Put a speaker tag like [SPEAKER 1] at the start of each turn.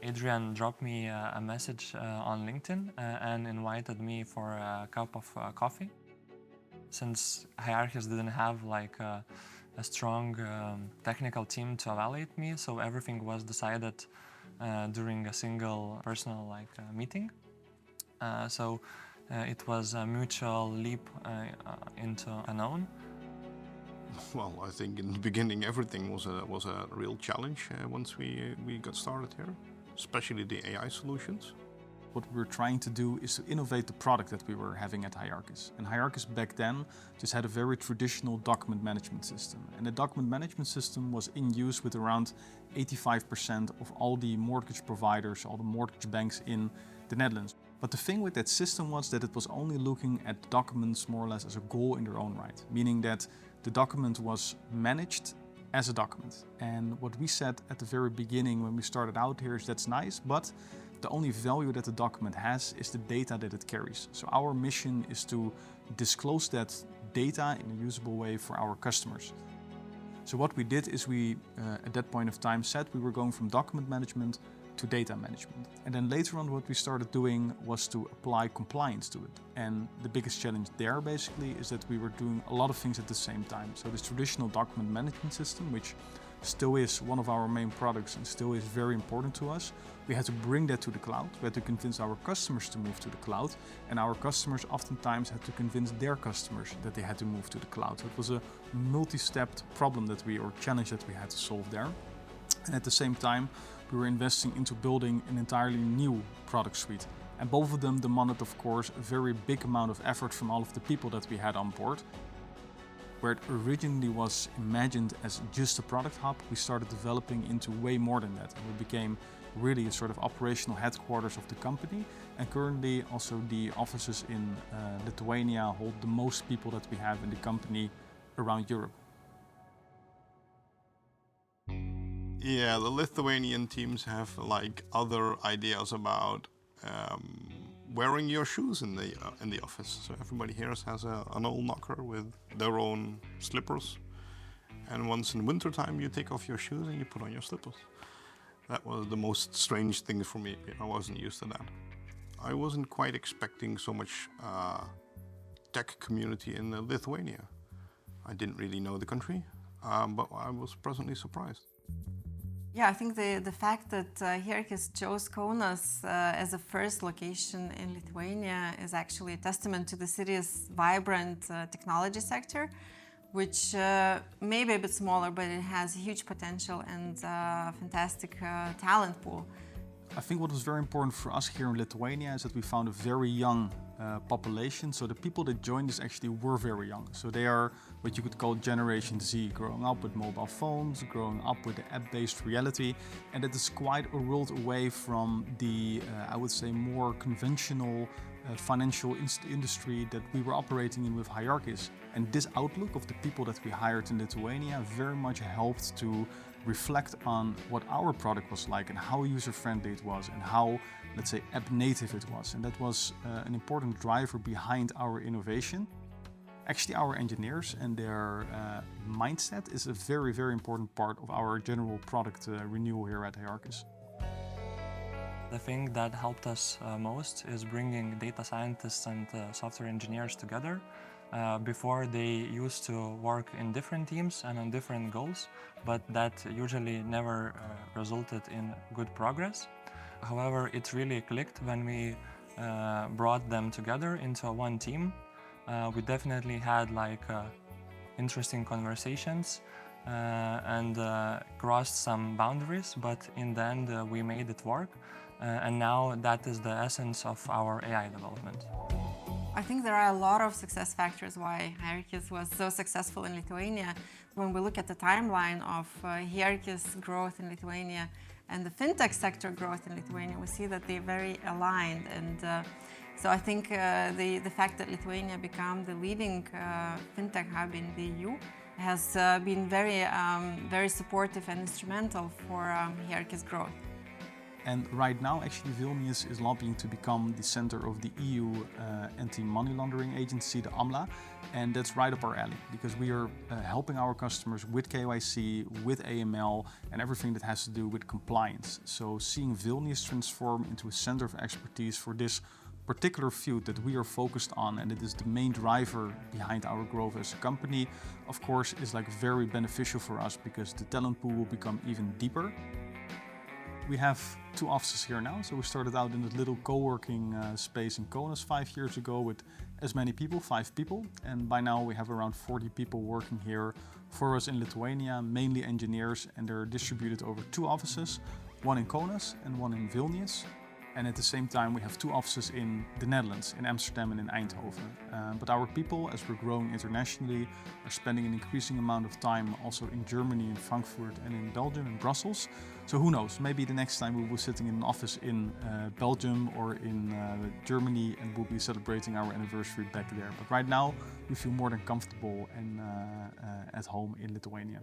[SPEAKER 1] Adrian dropped me a message on LinkedIn and invited me for a cup of coffee. Since Hyarchis didn't have like a strong technical team to evaluate me, so everything was decided during a single personal meeting. So it was a mutual leap into unknown.
[SPEAKER 2] Well, I think in the beginning everything was a real challenge once we got started here, especially the AI solutions.
[SPEAKER 3] What we were trying to do is to innovate the product that we were having at Hyarchis. And Hyarchis back then just had a very traditional document management system. And the document management system was in use with around 85% of all the mortgage providers, all the mortgage banks in the Netherlands. But the thing with that system was that it was only looking at documents more or less as a goal in their own right, meaning that the document was managed as a document. And what we said at the very beginning when we started out here is that's nice, but the only value that the document has is the data that it carries. So our mission is to disclose that data in a usable way for our customers. So what we did is we, at that point of time, said we were going from document management to data management. And then later on what we started doing was to apply compliance to it. And the biggest challenge there basically is that we were doing a lot of things at the same time. So this traditional document management system, which still is one of our main products and still is very important to us, we had to bring that to the cloud. We had to convince our customers to move to the cloud, and our customers oftentimes had to convince their customers that they had to move to the cloud. So it was a multi-stepped problem or challenge that we had to solve there. And at the same time, we were investing into building an entirely new product suite. And both of them demanded, of course, a very big amount of effort from all of the people that we had on board. Where it originally was imagined as just a product hub, we started developing into way more than that. And we became really a sort of operational headquarters of the company. And currently also the offices in Lithuania hold the most people that we have in the company around Europe.
[SPEAKER 2] Yeah, the Lithuanian teams have like other ideas about wearing your shoes in the office. So everybody here has an old knocker with their own slippers. And once in winter time, you take off your shoes and you put on your slippers. That was the most strange thing for me. I wasn't used to that. I wasn't quite expecting so much tech community in Lithuania. I didn't really know the country, but I was pleasantly surprised.
[SPEAKER 4] Yeah, I think the fact that Hyarchis chose Kaunas as a first location in Lithuania is actually a testament to the city's vibrant technology sector, which may be a bit smaller, but it has huge potential and fantastic talent pool.
[SPEAKER 3] I think what was very important for us here in Lithuania is that we found a very young population. So the people that joined us actually were very young. So they are what you could call Generation Z, growing up with mobile phones, growing up with the app-based reality. And that is quite a world away from the, I would say, more conventional financial industry that we were operating in with Hyarchis. And this outlook of the people that we hired in Lithuania very much helped to reflect on what our product was like and how user-friendly it was and how, let's say, app-native it was. And that was an important driver behind our innovation. Actually, our engineers and their mindset is a very, very important part of our general product renewal here at Hyarchis.
[SPEAKER 1] The thing that helped us most is bringing data scientists and software engineers together. Before they used to work in different teams and on different goals, but that usually never resulted in good progress. However, it really clicked when we brought them together into one team. We definitely had interesting conversations and crossed some boundaries, but in the end we made it work. And now that is the essence of our AI development.
[SPEAKER 4] I think there are a lot of success factors why Hyarchis was so successful in Lithuania. When we look at the timeline of Hyarchis growth in Lithuania and the fintech sector growth in Lithuania, we see that they're very aligned. And so I think the fact that Lithuania became the leading fintech hub in the EU has been very supportive and instrumental for Hyarchis growth.
[SPEAKER 3] And right now, actually, Vilnius is lobbying to become the center of the EU anti-money laundering agency, the AMLA. And that's right up our alley, because we are helping our customers with KYC, with AML, and everything that has to do with compliance. So seeing Vilnius transform into a center of expertise for this particular field that we are focused on, and it is the main driver behind our growth as a company, of course, is like very beneficial for us because the talent pool will become even deeper. We have 2 offices here now, so we started out in a little co-working space in Kaunas 5 years ago with as many people, 5 people, and by now we have around 40 people working here for us in Lithuania, mainly engineers, and they're distributed over 2 offices, one in Kaunas and one in Vilnius. And at the same time, we have 2 offices in the Netherlands, in Amsterdam and in Eindhoven. But our people, as we're growing internationally, are spending an increasing amount of time also in Germany, in Frankfurt and in Belgium and Brussels. So who knows, maybe the next time we will be sitting in an office in Belgium or in Germany, and we'll be celebrating our anniversary back there. But right now, we feel more than comfortable and at home in Lithuania.